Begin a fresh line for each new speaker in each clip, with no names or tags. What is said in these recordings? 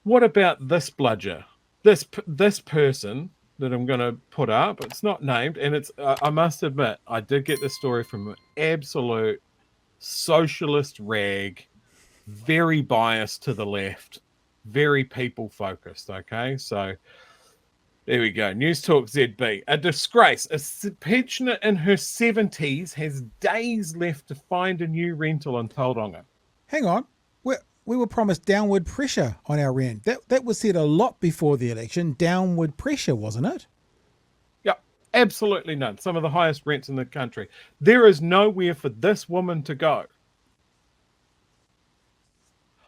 What about this bludger? This person that I'm going to put up, it's not named, and it's I must admit, I did get this story from an absolute socialist rag, very biased to the left, very people focused. Okay, so there we go. News Talk ZB. A disgrace. A pensioner in her 70s has days left to find a new rental in Tauranga.
Hang on. We were promised downward pressure on our rent. That was said a lot before the election. Downward pressure, wasn't it?
Yep, absolutely none. Some of the highest rents in the country. There is nowhere for this woman to go.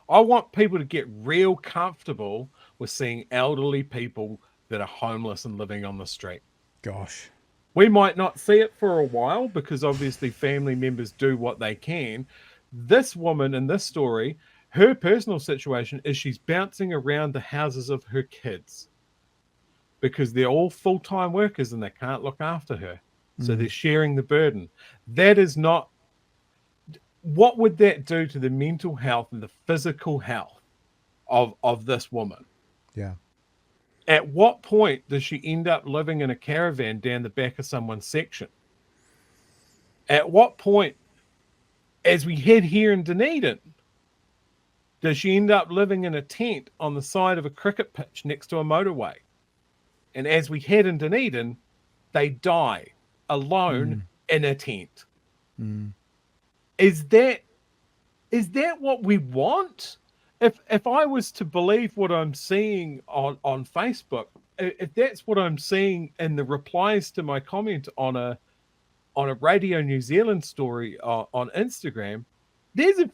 I want people to get real comfortable with seeing elderly people that are homeless and living on the street.
Gosh.
We might not see it for a while because obviously family members do what they can. This woman in this story, her personal situation is she's bouncing around the houses of her kids because they're all full-time workers and they can't look after her. So they're sharing the burden. That is not... What would that do to the mental health and the physical health of this woman?
Yeah.
At what point does she end up living in a caravan down the back of someone's section? At what point, as we head here in Dunedin, does she end up living in a tent on the side of a cricket pitch next to a motorway? And as we head in Dunedin, they die alone in a tent. Is that what we want? If I was to believe what I'm seeing on Facebook, if that's what I'm seeing in the replies to my comment on a Radio New Zealand story on Instagram, there's a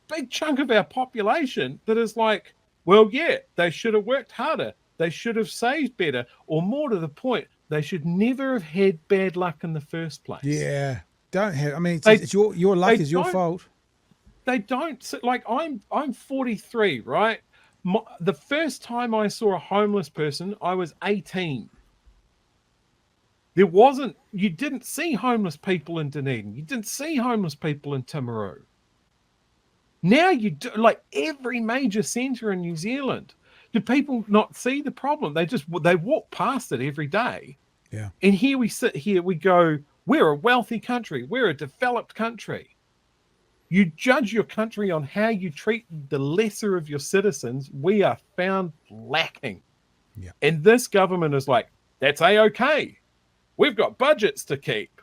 big chunk of our population that is like, well, yeah, they should have worked harder, they should have saved better, or more to the point, they should never have had bad luck in the first place.
Yeah. Don't have. I mean, it's your luck is your fault.
They don't. Like, I'm 43, right? The first time I saw a homeless person, I was 18. You didn't see homeless people in Dunedin. You didn't see homeless people in Timaru. Now you do, like every major centre in New Zealand. Do people not see the problem? They walk past it every day.
Yeah.
And here we sit here, we go, we're a wealthy country. We're a developed country. You judge your country on how you treat the lesser of your citizens. We are found lacking.
Yeah.
And this government is like, that's A-okay. We've got budgets to keep.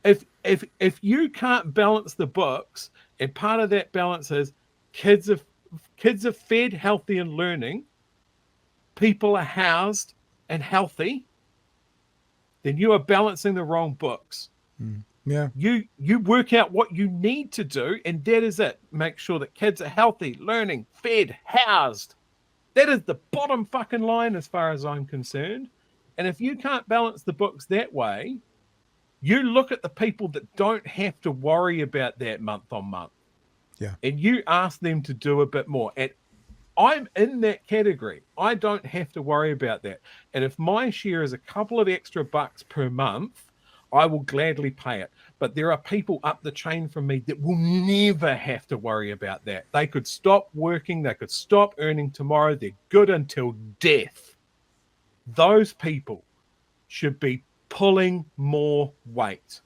If you can't balance the books, and part of that balance is kids are fed, healthy, and learning, people are housed and healthy, then you are balancing the wrong books.
Yeah.
You work out what you need to do, and that is it. Make sure that kids are healthy, learning, fed, housed. That is the bottom fucking line as far as I'm concerned. And if you can't balance the books that way, you look at the people that don't have to worry about that month on month.
Yeah.
And you ask them to do a bit more. And I'm in that category. I don't have to worry about that. And if my share is a couple of extra bucks per month, I will gladly pay it. But there are people up the chain from me that will never have to worry about that. They could stop working. They could stop earning tomorrow. They're good until death. Those people should be pulling more weight.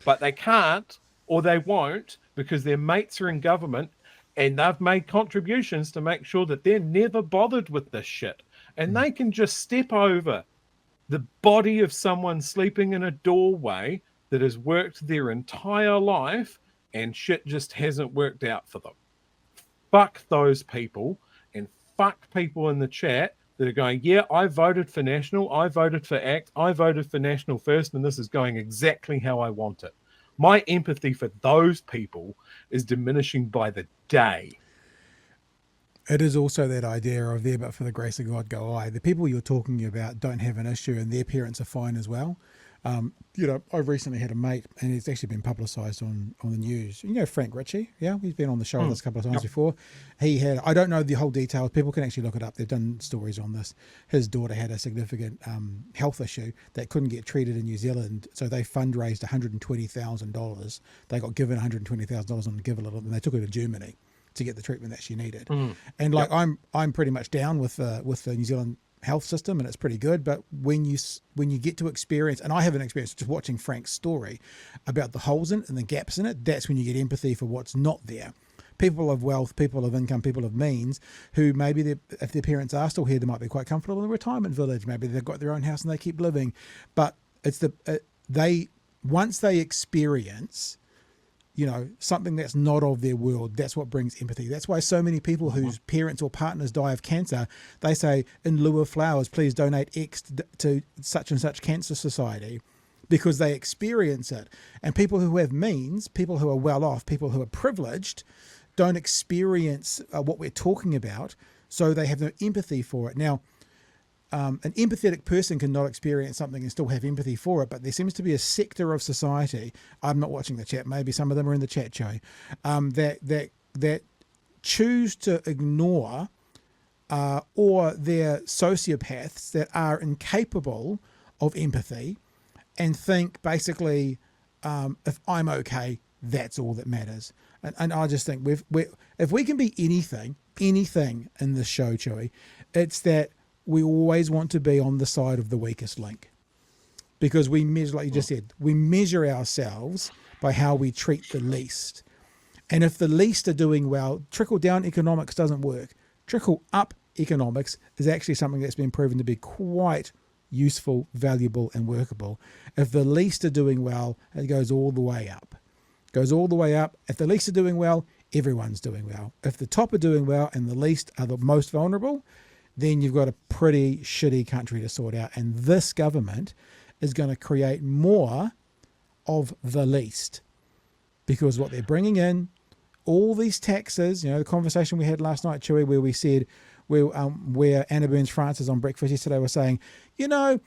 But they can't, or they won't, because their mates are in government and they've made contributions to make sure that they're never bothered with this shit. And they can just step over the body of someone sleeping in a doorway that has worked their entire life and shit just hasn't worked out for them. Fuck those people, and fuck people in the chat that are going, yeah, I voted for National, I voted for ACT, I voted for National First, and this is going exactly how I want it. My empathy for those people is diminishing by the day.
It is also that idea of there, but for the grace of God go I. The people you're talking about don't have an issue and their parents are fine as well. I've recently had a mate, and it's actually been publicised on the news. You know Frank Ritchie, yeah? He's been on the show with us a couple of times before. He had, I don't know the whole details, people can actually look it up. They've done stories on this. His daughter had a significant health issue that couldn't get treated in New Zealand, so they fundraised $120,000. They got given $120,000 on the Give a Little, and they took her to Germany to get the treatment that she needed.
Mm.
And like I'm pretty much down with the New Zealand health system, and it's pretty good. But when you get to experience, and I haven't experienced, just watching Frank's story about the holes in it and the gaps in it, that's when you get empathy for what's not there. People of wealth, people of income, people of means, who maybe if their parents are still here, they might be quite comfortable in a retirement village. Maybe they've got their own house and they keep living. But it's once they experience, something that's not of their world, that's what brings empathy. That's why so many people whose parents or partners die of cancer, they say, in lieu of flowers, please donate X to such and such cancer society, because they experience it. And people who have means, people who are well off, people who are privileged, don't experience what we're talking about, so they have no empathy for it. Now, an empathetic person can not experience something and still have empathy for it, but there seems to be a sector of society, I'm not watching the chat, maybe some of them are in the chat, Joey, that choose to ignore or they're sociopaths that are incapable of empathy and think basically, if I'm okay, that's all that matters. And I just think if we can be anything in this show, Chewy, it's that we always want to be on the side of the weakest link, because we measure, like you just said, we measure ourselves by how we treat the least. And if the least are doing well, trickle down economics doesn't work. Trickle up economics is actually something that's been proven to be quite useful, valuable, and workable. If the least are doing well, it goes all the way up. Goes all the way up. If the least are doing well, everyone's doing well. If the top are doing well and the least are the most vulnerable, then you've got a pretty shitty country to sort out. And this government is going to create more of the least, because what they're bringing in, all these taxes, the conversation we had last night, Chewy, where we said, where Anna Burns Francis on Breakfast yesterday was saying,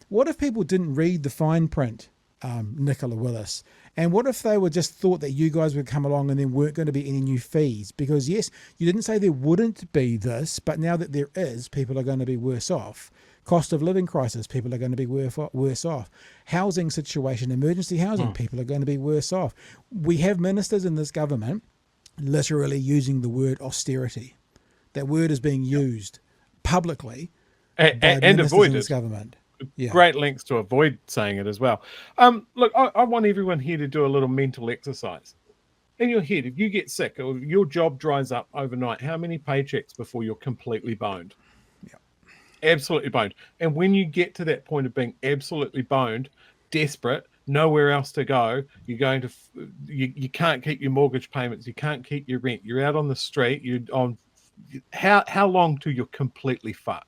what if people didn't read the fine print, Nicola Willis? And what if they were just thought that you guys would come along and there weren't going to be any new fees? Because yes, you didn't say there wouldn't be this, but now that there is, people are going to be worse off. Cost of living crisis, people are going to be worse off. Housing situation, emergency housing, people are going to be worse off. We have ministers in this government literally using the word austerity. That word is being used publicly
and avoided.
In this government. Yeah.
Great lengths to avoid saying it as well. Look, I want everyone here to do a little mental exercise. In your head, if you get sick or your job dries up overnight, how many paychecks before you're completely boned?
Yeah.
Absolutely boned. And when you get to that point of being absolutely boned, desperate, nowhere else to go, you're going to, you can't keep your mortgage payments, you can't keep your rent, you're out on the street, you're on, how long till you're completely fucked?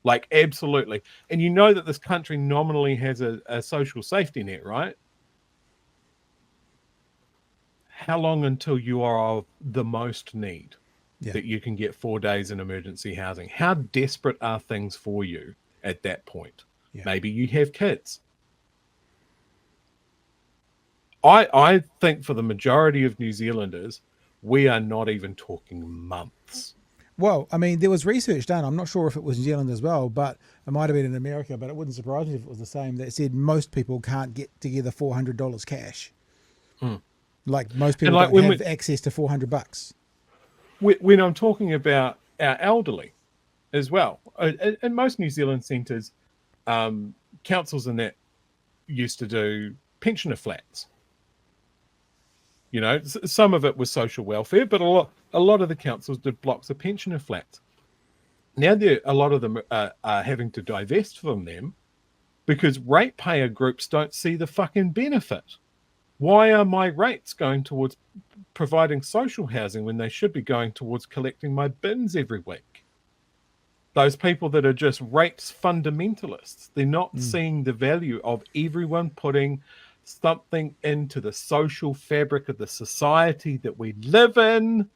Like, absolutely. And you know that this country nominally has a social safety net, right? How long until you are of the most need that you can get 4 days in emergency housing? How desperate are things for you at that point? Yeah. Maybe you have kids. I think for the majority of New Zealanders, we are not even talking months.
Well, I mean, there was research done. I'm not sure if it was New Zealand as well, but it might have been in America, but it wouldn't surprise me if it was the same. That said most people can't get together $400 cash. Like most people don't have access to $400.
When I'm talking about our elderly as well, in most New Zealand centres, councils and that used to do pensioner flats. Some of it was social welfare, but a lot of the councils did blocks of pensioner flats. Now a lot of them are having to divest from them because ratepayer groups don't see the fucking benefit. Why are my rates going towards providing social housing when they should be going towards collecting my bins every week? Those people that are just rates fundamentalists, they're not seeing the value of everyone putting something into the social fabric of the society that we live in.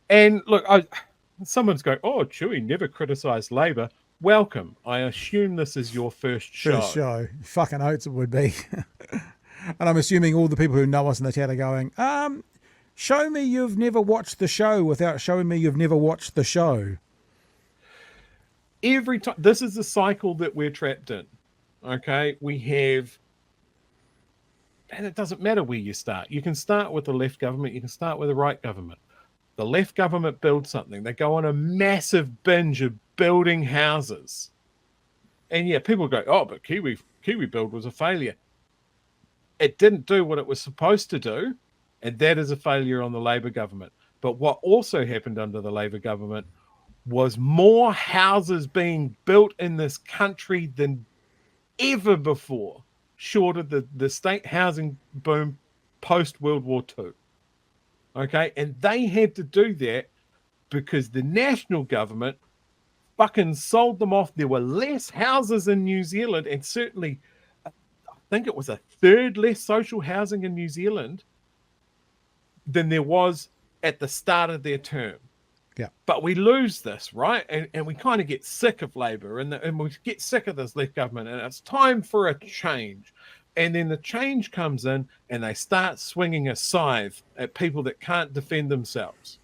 And look, someone's going, oh, Chewy never criticised Labour. Welcome. I assume this is your first show.
Fucking oats it would be. And I'm assuming all the people who know us in the chat are going, show me you've never watched the show without showing me you've never watched the show.
Every time, this is the cycle that we're trapped in. Okay, we have, and it doesn't matter where you start. You can start with the left government, you can start with the right government. The left government builds something. They go on a massive binge of building houses. And yeah, people go, oh, but Kiwi Build was a failure. It didn't do what it was supposed to do, and that is a failure on the Labour government. But what also happened under the Labour government was more houses being built in this country than ever before, short of the state housing boom post-World War II. Okay, and they had to do that because the national government fucking sold them off. There were less houses in New Zealand, and certainly I think it was a third less social housing in New Zealand than there was at the start of their term.
Yeah.
But we lose this, right? And we kind of get sick of Labour and we get sick of this left government, and it's time for a change. And then the change comes in and they start swinging a scythe at people that can't defend themselves.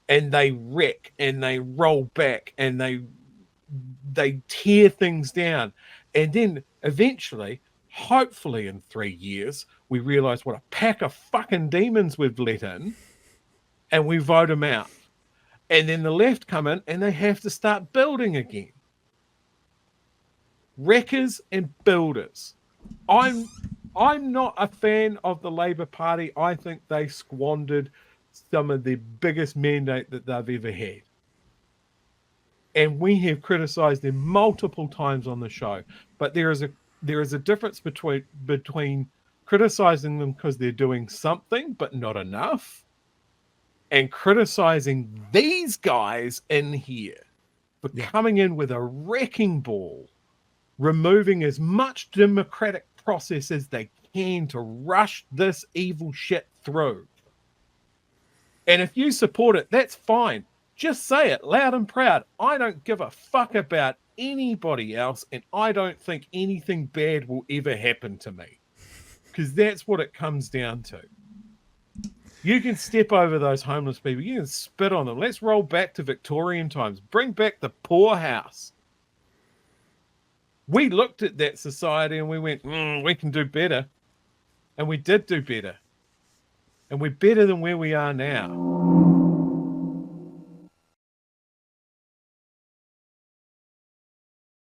And they wreck and they roll back and they tear things down. And then eventually, hopefully in 3 years, we realize what a pack of fucking demons we've let in, and we vote them out. And then the left come in and they have to start building again. Wreckers and builders. I'm not a fan of the Labour Party. I think they squandered some of the biggest mandate that they've ever had. And we have criticised them multiple times on the show. But there is a difference between criticising them because they're doing something but not enough, and criticizing these guys in here for coming in with a wrecking ball, removing as much democratic process as they can to rush this evil shit through. And if you support it, that's fine. Just say it loud and proud. I don't give a fuck about anybody else, and I don't think anything bad will ever happen to me. Because that's what it comes down to. You can step over those homeless people. You can spit on them. Let's roll back to Victorian times. Bring back the poorhouse. We looked at that society and we went, we can do better. And we did do better. And we're better than where we are now.